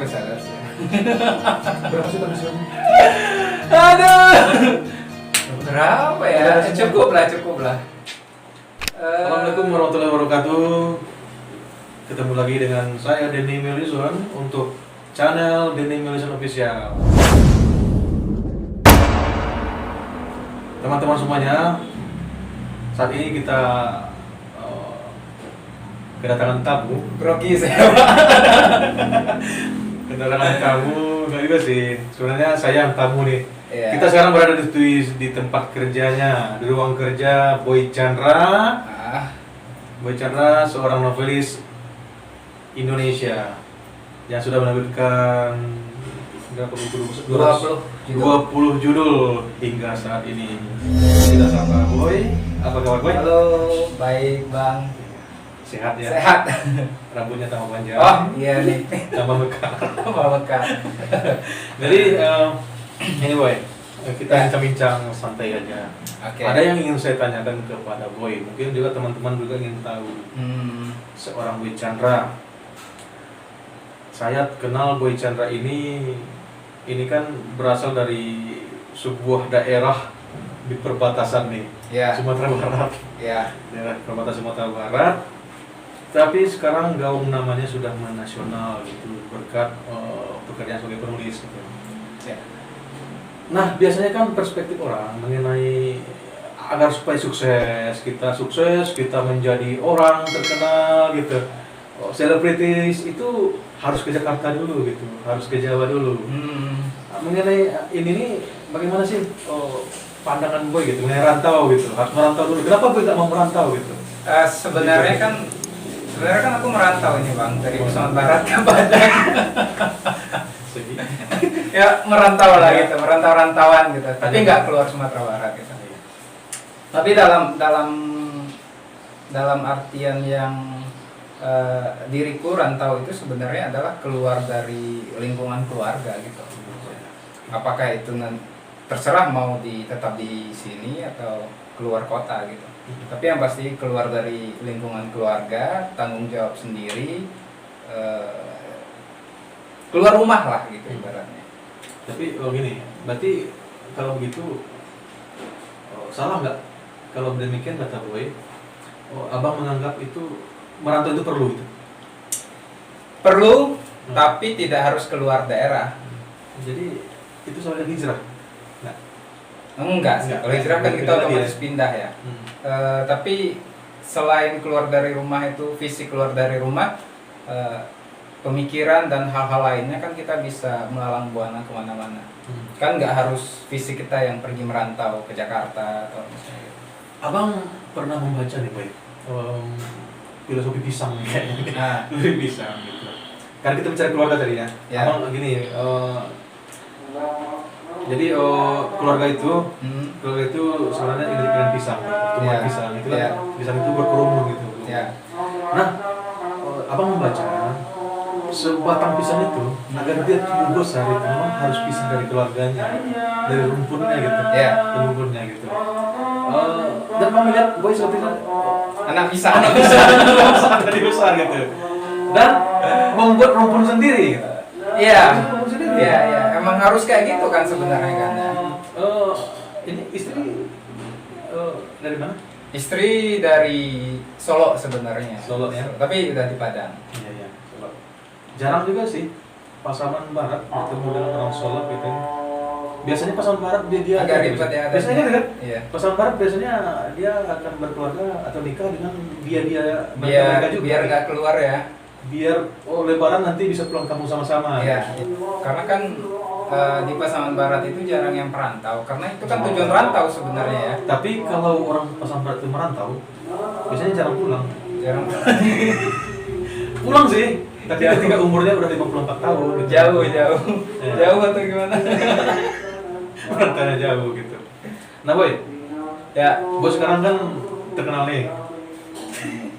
besar ya. Berapa sih komisinya? Aduh. Berapa ya? Cukup lah. Assalamualaikum warahmatullahi wabarakatuh. Ketemu lagi dengan saya Denny Melison untuk channel Denny Melison Official. Teman-teman semuanya, saat ini kita kedatangan tamu. Grogi saya. Kedatangan tamu, enggak juga sih. Sebenarnya saya yang tamu nih. Iya. Kita sekarang berada di tempat kerjanya, di ruang kerja Boy Chandra. Boy Chandra seorang novelis Indonesia yang sudah menerbitkan berapa 20 judul hingga saat ini. Kita sapa Boy. Apa kabar Boy? Halo, baik Bang. Sehat ya? Sehat. Rambutnya tambah panjang. Oh iya nih. Tambah mekar. Bawakan. Jadi ini Boy, kita bincang-bincang santai aja. Oke. Ada yang ingin saya tanyakan kepada Boy, mungkin juga teman-teman juga ingin tahu. Seorang Boy Chandra. Saya kenal Boy Chandra ini kan berasal dari sebuah daerah di perbatasan nih, Ya. Sumatera Barat. Ya. Daerah perbatasan Sumatera Barat. Tapi sekarang gaung namanya sudah menasional gitu berkat pekerjaan sebagai penulis gitu. Ya. Nah, biasanya kan perspektif orang mengenai agar supaya sukses, kita menjadi orang terkenal gitu. Selebritis itu harus ke Jakarta dulu gitu, harus ke Jawa dulu. Mengenai ini nih bagaimana sih pandangan Boy gitu, mengenai rantau gitu, harus merantau dulu. Kenapa Boy tak mau merantau gitu? Sebenarnya kan aku merantau ini Bang, dari Sumatera Barat ke Padang. Ya merantau lah gitu, merantau-rantauan gitu. Tapi nggak keluar Sumatera Barat gitu. Tapi dalam artian yang diriku rantau itu sebenarnya adalah keluar dari lingkungan keluarga gitu. Apakah itu terserah mau tetap di sini atau keluar kota gitu. Tapi yang pasti keluar dari lingkungan keluarga, tanggung jawab sendiri, keluar rumah lah gitu ibaratnya. Tapi gini, berarti kalau begitu salah nggak kalau demikian kata Boy? Abang menganggap itu merantau itu perlu gitu? Perlu, tapi tidak harus keluar daerah. Jadi itu soalnya hijrah? Enggak sih, kalau hijrah kan kita otomatis pindah ya. Tapi selain keluar dari rumah itu, fisik keluar dari rumah, pemikiran dan hal-hal lainnya kan kita bisa melalang buana kemana-mana. Kan nggak harus fisik kita yang pergi merantau ke Jakarta atau misalnya gitu. Abang pernah membaca nih Boy, filosofi pisang kayaknya. Filosofi pisang gitu. Karena kita bicara keluarga tadi ya. Abang gini, jadi keluarga itu sebenarnya identik dengan pisang, tumbuhan pisang itu kan pisang itu berkerumun gitu. Nah, abang membaca sebatang pisang itu agar dia tumbuh besar itu memang harus pisah dari keluarganya, dari rumpunnya gitu, rumpunnya gitu. Dan abang melihat Boy seperti itu Anak pisang dari besar gitu, dan membuat rumpun sendiri. Gitu. Iya, emang harus kayak gitu kan sebenarnya kan. Ini istri dari mana? Istri dari Solo sebenarnya. Solo ya. Tapi udah di Padang. Iya, Solo. Jarang juga sih Pasaman Barat bertemu dengan orang Solo gitu. Biasanya Pasaman Barat dia agak ribet ya. Biasanya kan? Iya. Pasaman Barat biasanya dia akan berkeluarga atau nikah dengan dia juga. Biar nggak keluar ya. Biar Lebaran nanti bisa pulang kampung sama-sama. Iya. Karena kan di Pasaman Barat itu jarang yang perantau, karena itu kan tujuan rantau sebenarnya ya. Tapi kalau orang Pasaman Barat itu merantau, biasanya jarang pulang. Pulang sih, tapi ketika umurnya udah 54 tahun. Gitu. Jauh. Ya. Jauh atau gimana? Merantaunya jauh gitu. Nah Boy, Boy sekarang kan terkenal nih.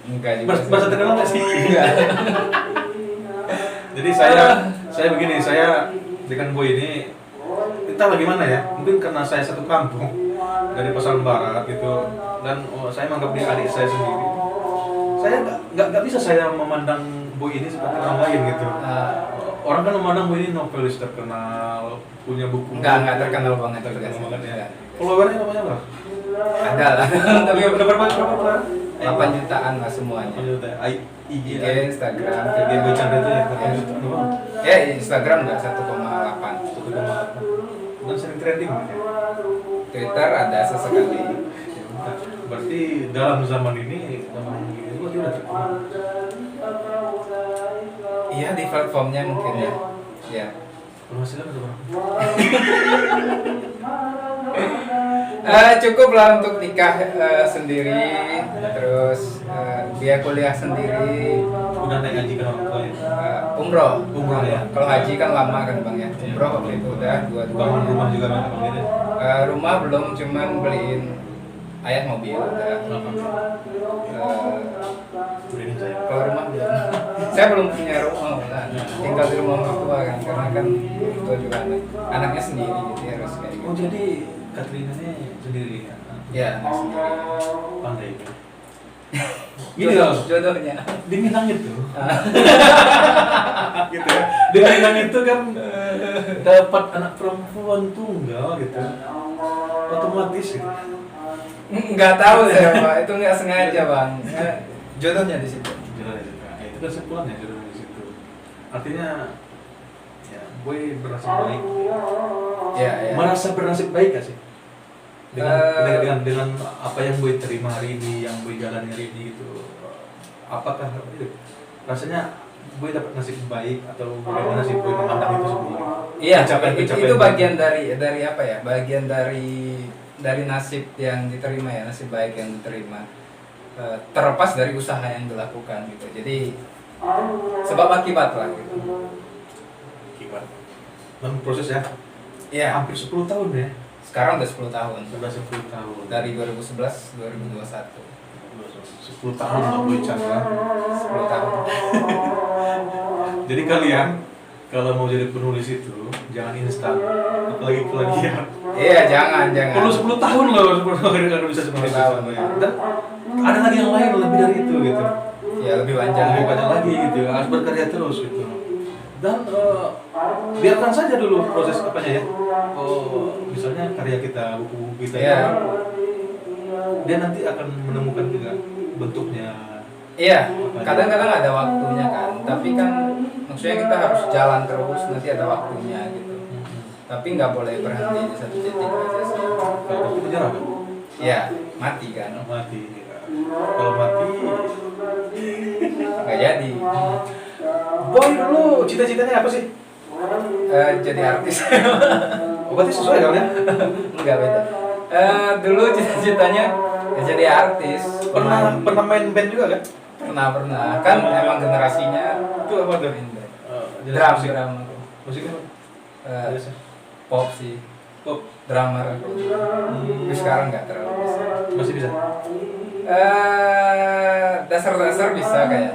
Enggak juga. Bahasa terkenal nggak sih? Enggak. Jadi saya begini, saya dengan Boy ini entah bagaimana ya, mungkin karena saya satu kampung dari Pasaman Barat gitu, dan saya menganggap dia adik saya sendiri. Saya nggak bisa saya memandang Boy ini seperti orang lain gitu. orang kan memandang Boy ini novelis terkenal, punya buku. Enggak terkenal banget juga Terkenal sih. banget ya. Enggak. Followernya namanya apa? Ada lah. Tapi Udah berapa 8 jutaan lah semuanya. IG, IG, Instagram, IG Boy Chandra itu ya, Ya. jutaan doang. Ya, Instagram enggak 1,8. 1,8. Dan sering trending ya. Twitter ada sesekali. Berarti dalam zaman ini gua udah terkenal. Iya, di platformnya mungkin ya. Ya. Penghasilan ada berapa? Cukup lah untuk nikah sendiri, terus dia kuliah sendiri, Udah naik haji kan orang tua ya? umroh. Umroh ya? Kalau haji kan lama kan bang ya. Umroh waktu itu udah dua Bangun rumah juga kan Bang ini. Rumah belum, cuman beliin ayah mobil udah. Udah ini saya. Kalau rumah belum. Saya belum punya rumah, kan. Tinggal di rumah orang tua kan, karena kan tua juga anaknya sendiri gitu ya, harus kayak gitu. Oh jadi Katrina-nya sendiri ya? Ya, anak sendiri. Pandai kan? Gini loh, Jodohnya. di Minang itu gitu ya. Di Minang itu kan dapat anak perempuan tunggal gitu. Otomatis gitu. Nggak tahu saya pak, itu nggak sengaja bang. Jodohnya di situ. Jalan itu. Nah, itu kan sepulannya jodoh di situ. Artinya ya Boy berasal baik. Ya, ya. Merasa bernasib baik gak sih? Dengan, Eh, dengan apa yang Boy terima hari ini, yang Boy jalani hari ini gitu. Apakah itu rasanya Boy dapat nasib baik atau bagaimana sih Boy memandang itu semua? Iya, Pencapaian-pencapaian itu Boy. bagian dari apa ya? Bagian dari nasib yang diterima ya, nasib baik yang diterima. Terlepas dari usaha yang dilakukan gitu. Jadi sebab akibat lah gitu. Kibat. Dalam proses ya, Iya, hampir 10 tahun ya. sekarang udah 10 tahun. Sudah 10 tahun. Dari 2011 2021. 10 tahun Mbak Boy Chandra. 10 tahun. Jadi kalian kalau mau jadi penulis itu jangan instan, apalagi plagiat. Iya, jangan. Perlu 10 tahun loh kalau bisa 10 tahun. Dan ada lagi yang lain lebih dari itu gitu. Ya lebih panjang. Lebih banyak lagi gitu. Harus berkarya terus gitu. Dan biarkan saja dulu proses apanya ya. Oh, misalnya karya kita, buku kita. Iya. Dia nanti akan menemukan juga bentuknya. Iya, kadang-kadang ada waktunya kan. Tapi kan maksudnya kita harus jalan terus, nanti ada waktunya gitu. Tapi nggak boleh berhenti di satu titik aja sih. Kalau di penjara kan? Iya, mati kan. Mati. Kalau mati, Nggak jadi. Boy dulu cita-citanya apa sih? Jadi artis. Oh, berarti sesuai dong ya? Nggak beda. Dulu cita-citanya ya jadi artis. Pernah main band juga kan? Pernah. Kan emang generasinya Itu apa tuh? main band. Jenis musik. Drum. Musiknya apa? Eh, Biasa. Pop sih. Pop. Drummer. Tapi sekarang nggak terlalu bisa. Masih bisa? Dasar-dasar bisa kayaknya.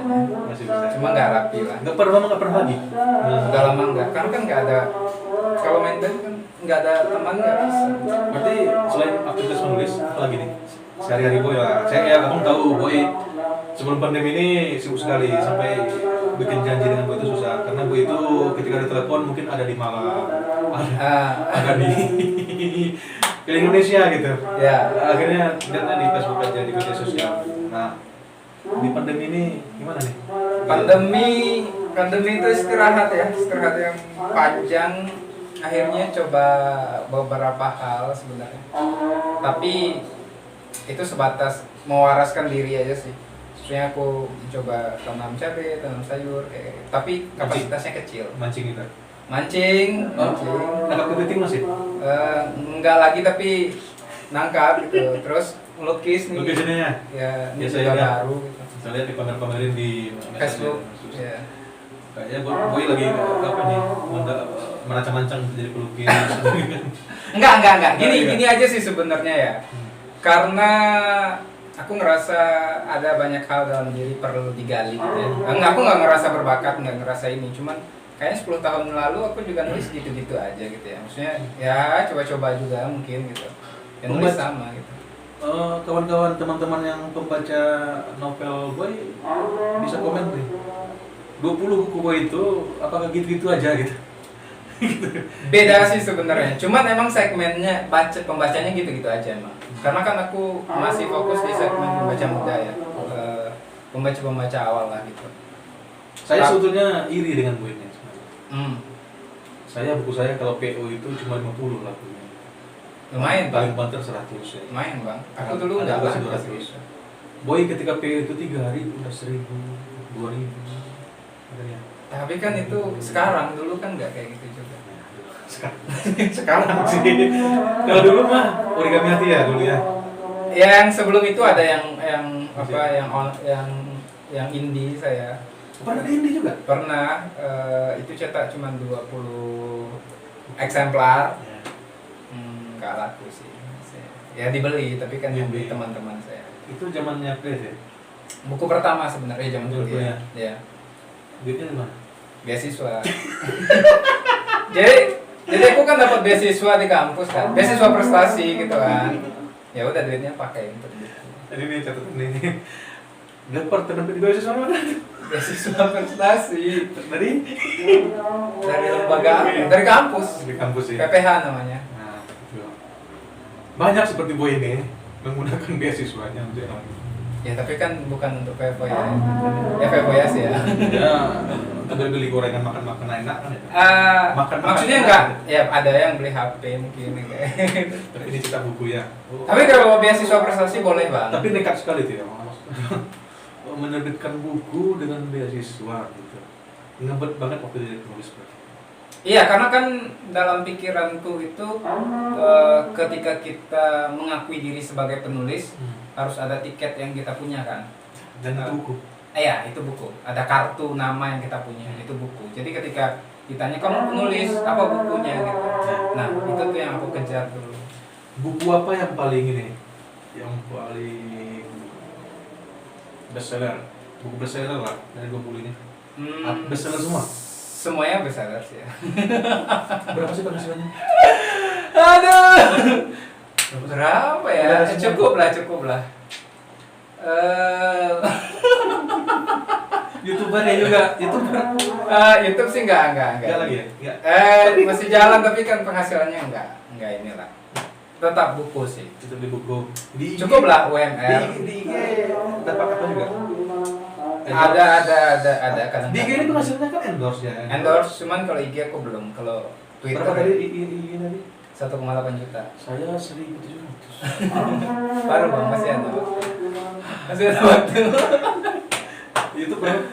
Masih bisa. Cuma nggak rapi lah. Nggak pernah lagi? Udah lama nggak. Karena kan nggak ada. Kalau main band kan nggak ada teman nggak bisa. Berarti selain aktivitas menulis, apa lagi nih? Sehari-hari Boy ya. Saya ya abang tahu Boy sebelum pandemi ini sibuk sekali sampai bikin janji dengan Boy itu susah karena Boy itu ketika ditelepon mungkin ada di Malang, ada di ke Indonesia gitu. Ya. Akhirnya lihatnya di Facebook aja di media sosial. Nah di pandemi ini gimana nih? Pandemi itu istirahat yang panjang. Akhirnya coba beberapa hal sebenarnya. Tapi itu sebatas mewaraskan diri aja sih. Maksudnya aku coba tanam cabai, tanam sayur, tapi kapasitasnya kecil. Mancing gitu. Mancing. Nangkap kepiting masih? Enggak lagi tapi nangkap gitu. Terus melukis nih. Lukisannya ya? Ya, ini Biasa juga ya. baru gitu. Saya lihat di pamer-pamerin di Facebook. Ya. Kayaknya Boy lagi apa nih? Merancang-rancang jadi pelukis. Enggak. Enggak. Gini aja sih sebenarnya ya. Karena aku ngerasa ada banyak hal dalam diri perlu digali gitu ya. Aku nggak ngerasa berbakat, nggak ngerasa ini. Cuman kayaknya 10 tahun lalu aku juga nulis gitu-gitu aja gitu ya. Maksudnya ya coba-coba juga mungkin gitu. Ya nulis sama gitu. Kawan-kawan teman-teman yang pembaca novel Boy bisa komen nih. 20 buku Boy itu apakah gitu-gitu aja gitu? Beda sih sebenarnya, cuman emang segmennya pembacanya gitu-gitu aja emang. Karena kan aku masih fokus di segmen pembaca muda ya, pembaca awal lah gitu. Saya sebetulnya iri dengan Boy ini sebenarnya. Buku saya kalau PO itu cuma 50 lah punya. Lumayan Paling bang, banter 100 ya. lumayan bang. Aku dulu Ada nggak juga banget 200. Boy ketika PO itu 3 hari udah 1.000, 2.000. Adanya. Tapi kan itu sekarang, dulu kan nggak kayak gitu juga. Sekarang sih. Kalau dulu mah origami hati ya dulu ya. Yang sebelum itu ada yang indie saya. Pernah di Indi juga? Pernah, itu cetak cuma 20 eksemplar. Nggak laku sih. Ya dibeli, tapi kan yang beli teman-teman saya. Itu zamannya Pres ya? Buku pertama sebenarnya zaman dulu Dulu ya. ya? Ya. Duitnya di mana? Beasiswa. jadi aku kan dapat beasiswa di kampus kan. Beasiswa prestasi gitu kan. Ya udah duitnya pakai untuk buku. Ini nih catatan nih. Dapat terdapat di beasiswa mana? Beasiswa prestasi Dari lembaga, dari kampus. di kampus ya. PPH namanya. Nah, itu. Banyak seperti Boy ini menggunakan beasiswanya untuk yang lain. Ya tapi kan bukan untuk foya. Ya foya sih ya. Ya, untuk beli gorengan makan enak kan ya. Maksudnya enak. enggak, ya ada yang beli HP mungkin kayak. Tapi ini cetak buku ya. Tapi kalau beasiswa prestasi boleh bang. Tapi nekat sekali tuh ya, menerbitkan buku dengan beasiswa gitu. Ngebet banget waktu dia tulis. Iya, karena kan dalam pikiranku itu ketika kita mengakui diri sebagai penulis harus ada tiket yang kita punya kan. Dan itu buku. Iya, itu buku. Ada kartu nama yang kita punya, itu buku. Jadi ketika ditanya kamu penulis, apa bukunya gitu. Nah, itu tuh yang aku kejar dulu. Buku apa yang paling ini? Yang paling bestseller? Buku bestseller lah dari 20 ini. Bestseller semua? Semuanya bestseller sih ya. Berapa sih penghasilannya? Aduh. Berapa ya? Cukup lah. YouTuber ya juga, YouTuber. YouTube sih enggak. Enggak lagi ya? Enggak. Masih jalan tapi kan penghasilannya enggak inilah. Tetap buku sih. Itu di buku. Di IG, Cukup lah UMR. Di IG dapat apa juga? Ada kadang. Di IG ini penghasilannya kan endorse ya. Endorse, cuman kalau IG aku belum. Kalau Twitter Berapa tadi IG tadi? 1,8 juta. Saya 1.700. Baru bang, masih ada waktu. YouTube berapa?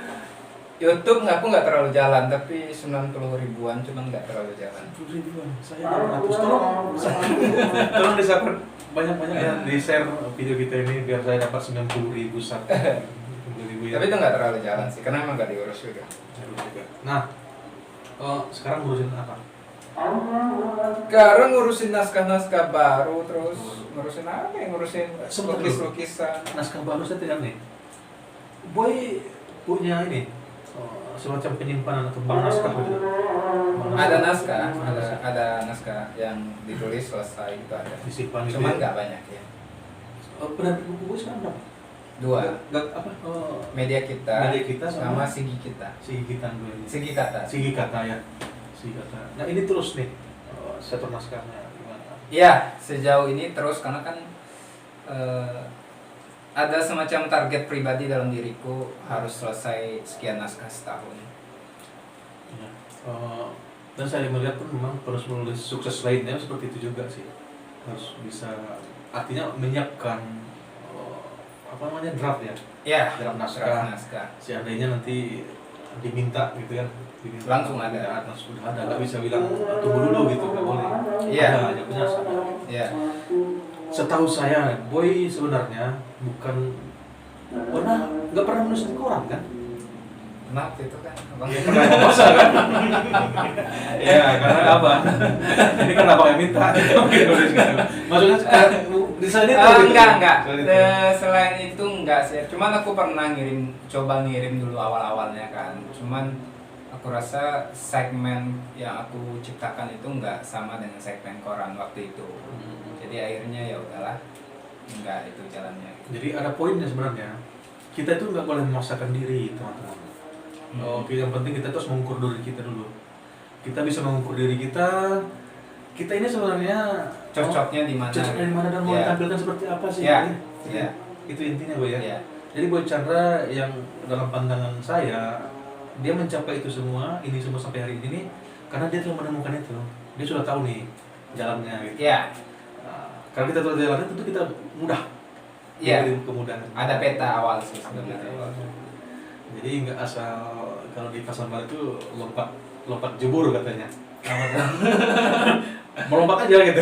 YouTube aku nggak terlalu jalan, tapi 90 ribuan cuman nggak terlalu jalan. 10 ribuan, saya 600. Tolong di-support banyak-banyak ya, di-share video kita ini biar saya dapat 90.000 sub. 90.000 ya. Tapi itu nggak terlalu jalan sih, karena emang nggak diurus juga. Nah, sekarang ngurusin apa? Sekarang ngurusin naskah-naskah baru, terus ngurusin apa ya? Ngurusin Sempet lukis-lukisan. Naskah baru saya tidak nih. Boy punya ini semacam penyimpanan atau bank naskah gitu. Ada naskah yang ditulis selesai itu ada. Disimpan gitu. Cuman Ya. nggak banyak ya. Penerbit buku Boy sekarang berapa? 2. Apa? Media kita sama sama Sigi kita. Sigi Kata dulu ini. Sigi kata. Sigi Kata ya. Sigi Kata. Nah ini terus nih setor naskahnya gimana? Ya, sejauh ini terus karena kan ada semacam target pribadi dalam diriku harus selesai sekian naskah setahun. Ya. Dan saya melihat pun memang penulis sukses lainnya seperti itu juga sih, harus bisa artinya menyiapkan apa namanya draft ya, Ya, draft naskah. seandainya nanti diminta gitu kan, Langsung ada. langsung ada, nggak bisa bilang tunggu dulu gitu, nggak boleh. Iya. Ada aja punya sama. Ya. Setahu saya Boy sebenarnya nggak pernah menulis di koran kan? Kenapa itu kan? Abang Ya karena masa kan? Ya karena apa? Ini kan abang yang minta. Maksudnya di sana itu enggak. Selain itu enggak sih. Cuman aku pernah coba ngirim dulu awal-awalnya kan. Cuman aku rasa segmen yang aku ciptakan itu enggak sama dengan segmen koran waktu itu. Jadi akhirnya ya udahlah, enggak itu jalannya. Jadi ada poinnya sebenarnya. Kita itu nggak boleh memaksakan diri, teman-teman. Oke, yang penting kita terus mengukur diri kita dulu. Kita bisa mengukur diri kita. Kita ini sebenarnya Cocoknya di mana? cocoknya di mana dan mau Ya. ditampilkan seperti apa sih? Ya. Itu, Ya. itu intinya Boy ya. Ya. Jadi Boy Chandra yang dalam pandangan saya dia mencapai itu semua, ini semua sampai hari ini karena dia telah menemukan itu. Dia sudah tahu nih jalannya gitu. Ya. Nah, kalau kita tahu jalannya tentu kita mudah. Ya. Diberi kemudahan. Ada peta awal sih sebenarnya. Jadi nggak asal kalau di pasar baru itu lompat jebur katanya. Melompat aja gitu.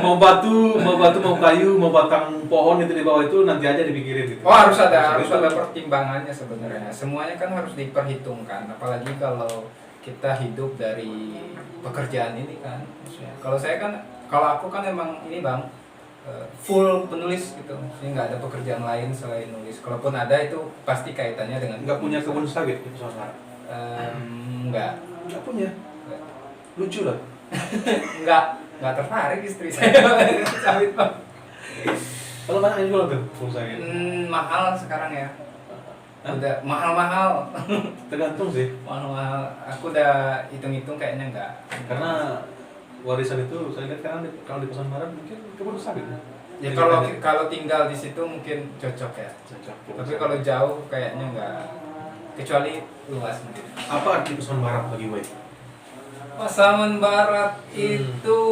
mau batu, mau kayu, mau batang pohon itu di bawah itu nanti aja dipikirin gitu. Oh, harus ada pertimbangannya sebenarnya. Semuanya kan harus diperhitungkan. Apalagi kalau kita hidup dari pekerjaan ini kan. Maksudnya, kalau aku kan emang ini Bang, full penulis gitu. Jadi nggak ada pekerjaan lain selain nulis. Kalaupun ada itu pasti kaitannya dengan Nggak punya kebun sawit gitu saudara. Nggak Punya. Lucu lah. nggak tertarik istri saya sawit Bang. Kalau banyak yang jual tuh kebun sawit. Mahal sekarang ya. Hah? Udah mahal-mahal. Tergantung sih. Mahal-mahal. Aku udah hitung-hitung kayaknya nggak. Karena warisan itu saya lihat kan kalau di Pesan Barat mungkin kebun sawit. Ya kalau tinggal di situ mungkin cocok ya. Cocok. Tapi kalau jauh kayaknya nggak. Kecuali luas mungkin. Apa arti Pesan Barat bagi Boy? Pasaman Barat itu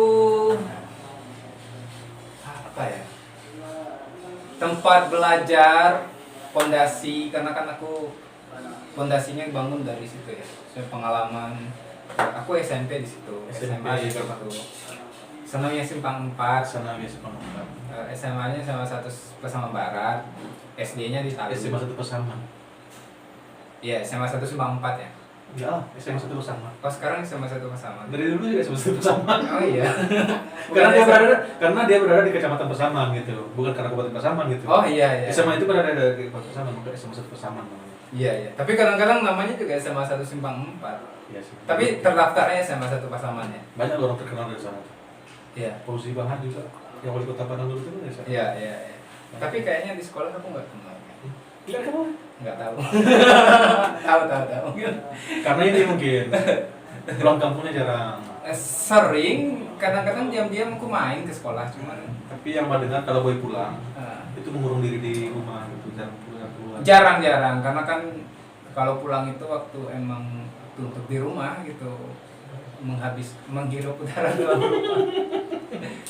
apa ya? Tempat belajar, pondasi, karena kan aku pondasinya bangun dari situ ya. Saya pengalaman, aku SMP di situ, SMA di situ. Senangnya Simpang 4, Sana biasa penonton. SMA-nya sama satu Pasaman Barat, SD-nya di Talu. SMA 1 Pasaman. Iya, SMA 1 Simpang 4 ya. Enggak, SMA 1 Pasaman. Oh, sekarang SMA 1 Pasaman. Dari dulu juga SMA 1 Pasaman. Oh iya. Karena dia berada di Kecamatan Pasaman gitu, bukan karena Kabupaten Pasaman gitu. Oh iya. SMA itu berada di Kabupaten Pasaman, bukan SMA 1 Pasaman namanya. Iya. Tapi kadang-kadang namanya juga SMA 1 Simpang 4. Iya sih. Tapi terdaftarnya SMA 1 Pasaman ya. Banyak orang terkenal dari sana. Iya. Fauzi Bahar juga, yang wali kota Padang dulu itu dari sana. Iya. Tapi kayaknya di sekolah aku nggak kenal. Tidak kenal. Nggak tahu. tahu. Karena ini mungkin pulang kampungnya jarang. Sering, kadang-kadang diam-diam aku main ke sekolah, cuman Tapi yang mendengar kalau Boy pulang, eh, itu mengurung diri di rumah gitu, jarang keluar. jarang-jarang karena kan kalau pulang itu waktu emang waktu untuk di rumah gitu, menghirup udara dalam rumah.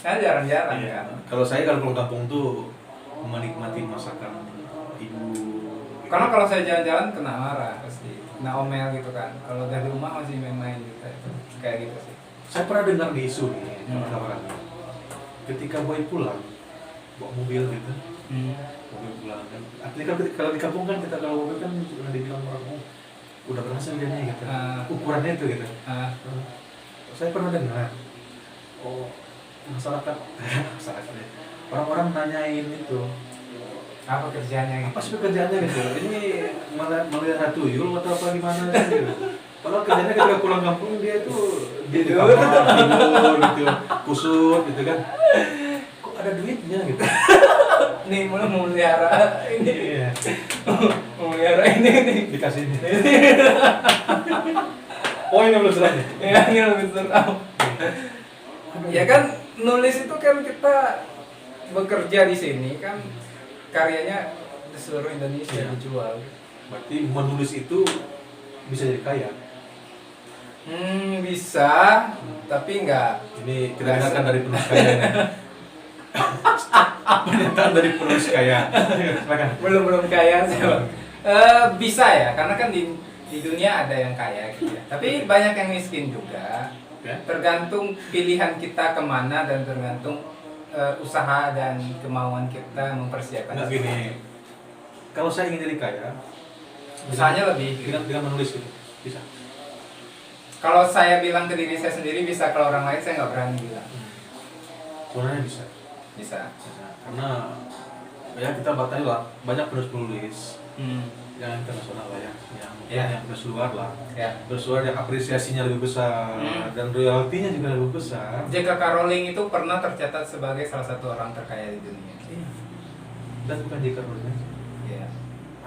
Kan jarang-jarang Iya. kan. Kalau saya kalau pulang kampung tuh menikmati masakan ibu. Karena kalau saya jalan-jalan kena marah pasti, kena omel gitu kan. Kalau dari rumah masih main-main gitu, kayak gitu sih. Saya pernah dengar di isu nih, kawan. Ketika Boy pulang, bawa mobil gitu, mobil pulang kan. Artinya kalau di kampung kan kita kalau mobil kan udah dibilang orang, oh, udah berhasil dia nih gitu. Ukurannya itu gitu. Saya pernah dengar, oh masyarakat ya. Orang-orang nanyain itu, Apa kerjanya apa sih pekerjaannya gitu? Ini melihara tuyul atau apa gimana gitu? Padahal kerjanya ketika pulang kampung dia di kamar tidur gitu, kusut gitu kan. Kok ada duitnya gitu? Nih mau melihara ini, Iya, melihara ini. dikasih ini. Oh ini belum selesai. Ya ini lebih seru. Ya kan nulis itu kan kita bekerja di sini kan karyanya di seluruh Indonesia Iya. dijual. Berarti menulis itu bisa jadi kaya. Bisa, tapi enggak. Ini kita dengarkan dari penulis kaya. Ini. Pernyataan dari penulis kaya. Silakan. Belum kaya sih Bang. Bisa ya, karena kan di dunia ada yang kaya gitu ya. Tapi banyak yang miskin juga. Ya. Tergantung pilihan kita kemana dan tergantung usaha dan kemauan kita mempersiapkan. Nah gini, kalau saya ingin jadi kaya, Usahanya lebih. dengan menulis gitu, bisa. Kalau saya bilang ke diri saya sendiri bisa, kalau orang lain saya nggak berani bilang. Sebenarnya bisa. Bisa. Karena ya kita batali lah, banyak penulis yang internasional lah yang penulis luar lah. Ya. Penulis luar yang apresiasinya lebih besar dan royaltinya juga lebih besar. J.K. Rowling itu pernah tercatat sebagai salah satu orang terkaya di dunia. Iya. Dan bukan J.K. Rowling aja. Iya.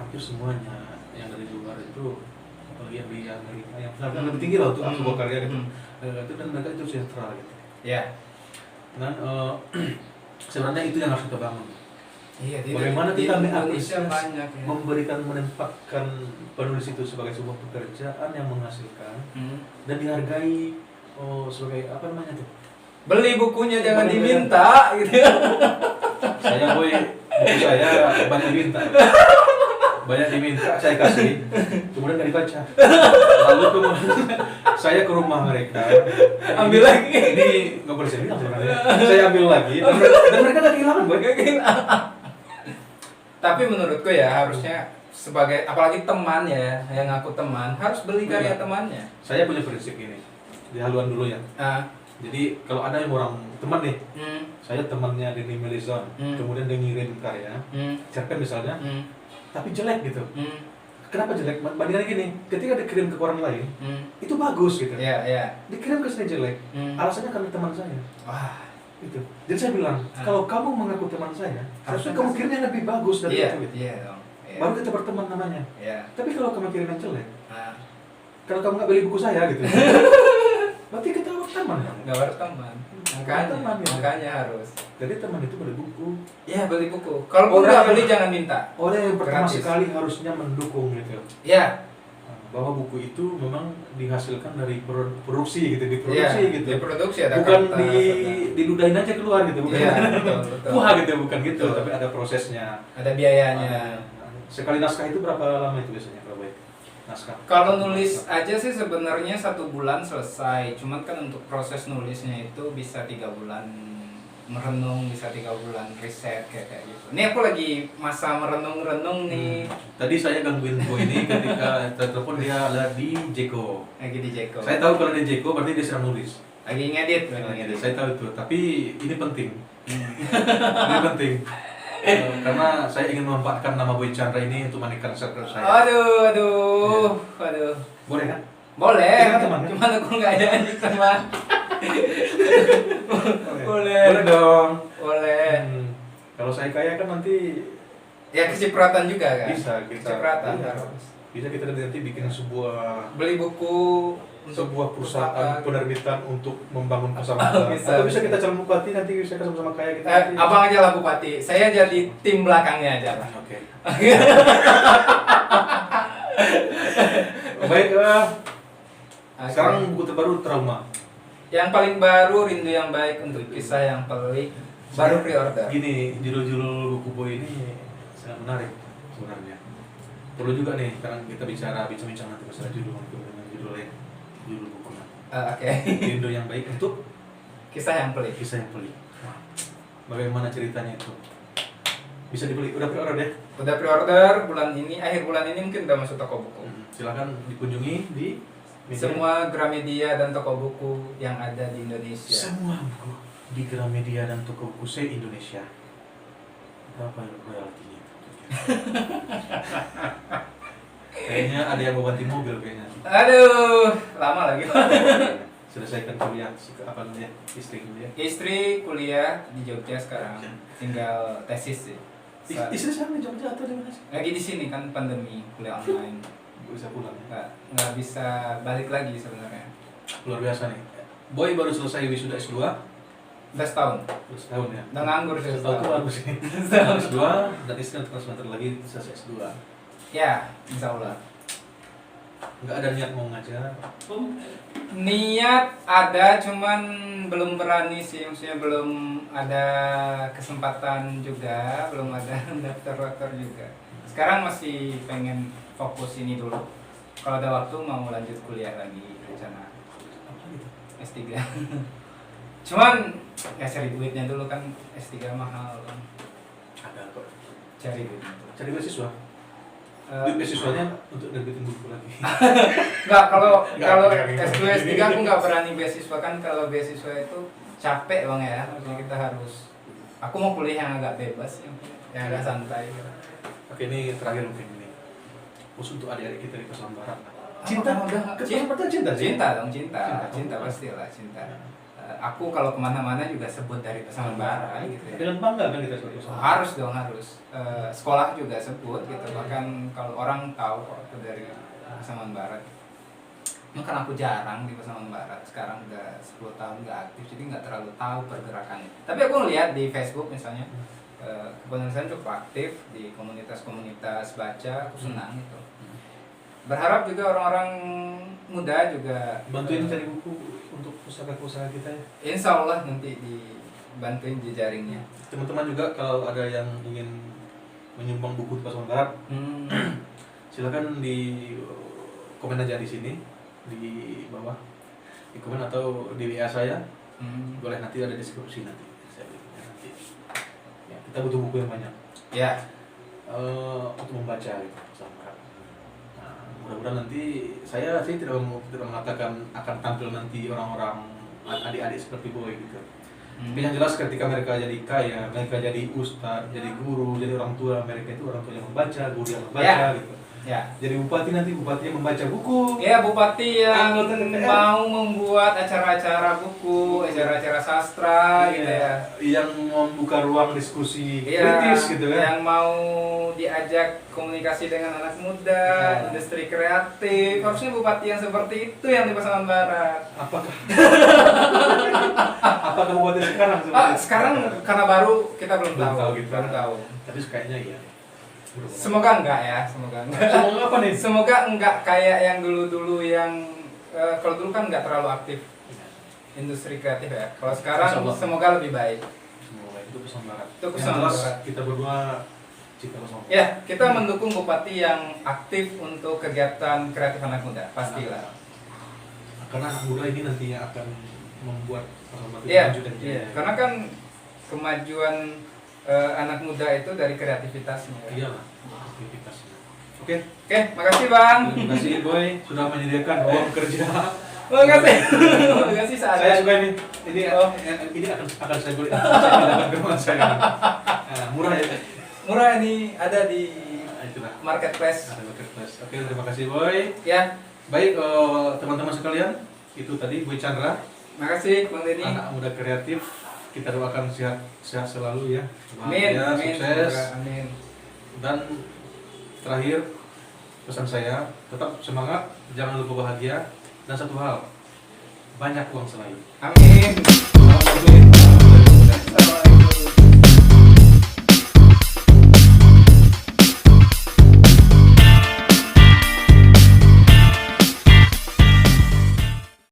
Hampir semuanya yang dari luar itu apalagi yang di Amerika yang lebih tinggi lah untuk sebuah karya gitu. Itu dan mereka itu sejahtera gitu. Ya. Dan sebenarnya itu yang harus kita bangun. Iya, Bagaimana di kita Indonesia mengapresiasi, banyak ya. menempatkan penulis itu sebagai sebuah pekerjaan yang menghasilkan Hmm. dan dihargai sebagai apa namanya tuh? Beli bukunya jangan Bukan diminta gitu. Saya buku saya banyak diminta. Banyak diminta, saya kasih, kemudian nggak dibaca. Lalu kemudian saya ke rumah mereka, Ambil lagi. Ini nggak boleh saya bilang sebenarnya. Saya ambil lagi, dan mereka nggak kehilangan, boy. Tapi menurutku ya harusnya sebagai apalagi teman ya, yang ngaku teman harus beli karya temannya. Saya punya prinsip ini di haluan dulu ya. Jadi kalau ada yang orang teman nih, saya temannya Denny Melizon, kemudian dia ngirim karya, cerpen misalnya, tapi jelek gitu. Kenapa jelek? Bandingannya gini, ketika dikirim ke orang lain, itu bagus gitu. Iya, iya. Dikirim ke saya jelek, alasannya karena teman saya. Wah, Gitu. Jadi saya bilang, kalau kamu mengaku teman saya, harusnya kamu kirim yang lebih bagus dari iya, itu. Gitu. iya dong. Iya. Baru kita berteman namanya. Iya. Tapi kalau kamu kirim yang jelek, Nah, kalau kamu nggak beli buku saya gitu, berarti kita berteman kan? nggak berteman. Makanya, Teman, ya. makanya harus. Jadi teman itu beli buku. Iya, beli buku. Kalau Orang nggak yang- beli jangan minta. Orang yang pertama Gratis. sekali harusnya mendukung gitu. Iya. Bahwa buku itu memang dihasilkan dari produksi gitu, Iya, diproduksi gitu. diproduksi ada Bukan kertas, diludahin aja keluar gitu, bukan. Iya, betul, betul. Wah gitu, bukan gitu, Betul. tapi ada prosesnya. ada biayanya. Sekali naskah itu berapa lama itu biasanya kalau baik? Naskah. Kalau nulis aja sih sebenarnya 1 bulan selesai. Cuman kan untuk proses nulisnya itu bisa 3 bulan merenung, bisa 3 bulan riset kayak gitu. Ini aku lagi masa merenung-renung nih. Tadi saya gangguin Bu ini ketika telepon dia ada di Jeko. Lagi di Jeko. Saya tahu kalau di Jeko berarti dia sedang nulis. Lagi ngedit, lagi ngedit. Saya tahu itu, tapi ini penting. Ini penting. Karena saya ingin memanfaatkan nama Boy Chandra ini untuk meningkatkan subscriber saya. Aduh. Boleh kan? Boleh. Kita teman, kan? Cuman aku nggak ada teman. Boleh. Boleh dong. Boleh. Kalau saya kaya kan nanti Ya kecipratan juga kan? bisa kita Kecipratan iya. harus. Bisa kita nanti bikin sebuah Beli buku untuk sebuah perusahaan pustaka. penerbitan untuk membangun persahabatan. Bisa, Atau bisa bisa. kita calon bupati nanti bisa sama-sama kaya kita. nanti. Abang aja lah bupati. Saya jadi tim belakangnya aja lah. Oke. Baik, sekarang buku terbaru Trauma. Yang paling baru Rindu yang Baik untuk Kisah yang Pelik baru pre-order. Gini, judul-judul buku Boy ini sangat menarik sebenarnya. Perlu juga nih, sekarang kita bincang-bincang nanti masalah judul dengan judul buku nanti. Oke. Rindu yang Baik untuk Kisah yang Pelik. Kisah yang Pelik. Bagaimana ceritanya itu? Bisa dibeli, udah pre-order deh. Udah pre-order bulan ini, akhir bulan ini mungkin udah masuk toko buku. Silakan dikunjungi di media. Semua Gramedia dan toko buku yang ada di Indonesia. Semua buku di Gramedia dan toko buku se-Indonesia. Berapa royaltinya? Kayaknya ada yang mau ganti mobil kayaknya. Aduh, lama lagi. Selesaikan kuliah, apa namanya, istri kuliah. Istri kuliah di Jogja sekarang, tinggal tesis sih. Istri sekarang di Jogja atau di mana sih? Lagi di sini kan pandemi, kuliah online. Bisa pulang ya? Nggak bisa balik lagi sebenarnya. Luar biasa nih. Boy baru selesai wisuda S2, Udah setahun. terus tahun ya. Udah nganggur sih. Setahun itu bagus sih. S2 dan istri nanti semester lagi selesai S2. Ya, insya Allah. Nggak ada niat mau ngajar. Niat ada, cuman belum berani sih. Maksudnya belum ada kesempatan juga, belum ada daftar juga. Sekarang masih pengen fokus ini dulu. Kalau ada waktu mau lanjut kuliah lagi rencana Apa gitu? S3. Cuman ya cari duitnya dulu kan, S3 mahal kan. Ada kok. Cari duitnya dulu. Cari beasiswa. Duit beasiswanya untuk nerbitin buku lagi. Enggak, kalau Nggak. S2 S3 aku nggak berani beasiswa kan. Kalau beasiswa itu capek Bang ya. Maksudnya kita harus, aku mau kuliah yang agak bebas, yang agak santai. Oke, ini terakhir mungkin ini. Khusus untuk adik-adik kita di Pasaman Barat. Udah. Kesempatan cinta sih. Cinta dong, cinta pastilah cinta. Aku kalau kemana-mana juga sebut dari Pasaman Barat gitu ya. Dengan bangga kan kita sebagai Pasaman. Harus dong, harus. Sekolah juga sebut gitu. Bahkan kalau orang tahu kok aku dari Pasaman Barat. Mungkin aku jarang di Pasaman Barat, sekarang udah 10 tahun nggak aktif, jadi nggak terlalu tahu pergerakannya. Tapi aku ngeliat di Facebook misalnya, kepenulisan cukup aktif di komunitas-komunitas baca, aku senang gitu. Berharap juga orang-orang muda juga bantuin cari buku untuk pusaka-pusaka kita ya. Insya Allah nanti dibantuin jejaringnya. Teman-teman juga kalau ada yang ingin menyumbang buku di Pasaman Barat, silakan di komen aja di sini di bawah, di komen atau di WA saya. Boleh, nanti ada deskripsi nanti. Nanti. Ya, kita butuh buku yang banyak. Ya. Untuk membaca gitu Pasaman Barat. Nah, mudah-mudahan nanti saya sih tidak mengatakan akan tampil nanti orang-orang adik-adik seperti Boy gitu. Tapi yang jelas ketika mereka jadi kaya, mereka jadi ustadz, jadi guru, jadi orang tua, mereka itu orang tua yang membaca, guru yang membaca gitu. Ya. Jadi bupati nanti bupatinya membaca buku. Ya, bupati yang Anggota DPR. mau membuat acara-acara buku, acara-acara sastra gitu ya. Yang membuka ruang diskusi Iya, kritis gitu kan. yang mau diajak komunikasi dengan anak muda, industri kreatif. Harusnya bupati yang seperti itu yang di Pasaman Barat. Apakah bupati sekarang seperti itu? Sekarang karena baru kita belum Belum tahu. tahu gitu. Belum tahu. Tapi kayaknya iya. Semoga enggak ya, semoga enggak. Semoga apa nih? Semoga enggak kayak yang dulu-dulu yang kalau dulu kan enggak terlalu aktif industri kreatif ya. Kalau sekarang Insyaallah. semoga lebih baik. Semoga itu Pasaman Barat. Itu Yang Pasaman jelas Barat. kita berdua cinta Pasaman Barat. Ya, kita mendukung bupati yang aktif untuk kegiatan kreatif anak muda, pastilah. Karena anak muda ini nantinya akan membuat Pasaman Barat Iya, maju dan jaya. iya. Karena kan kemajuan anak muda itu dari kreativitasnya. Ya. Iyalah, aktivitasnya. Oke, Oke, makasih Bang. terima kasih Boy sudah menyediakan ruang kerja. Makasih. Makasih Saya seadanya. suka ini. Ini akan saya beli. Saya pindahan ke rumah saya. Nah, murah ya. Murah ini ada di Itulah. marketplace. Ada marketplace. Oke, terima kasih Boy. Ya, Baik, teman-teman sekalian, itu tadi Boy Chandra, makasih Bang Denny. anak muda kreatif. Kita doakan sehat selalu ya. Amin, Bahagia, amin, sukses. semoga, amin. Dan terakhir pesan saya, tetap semangat, jangan lupa bahagia, dan satu hal, banyak uang selain. Amin.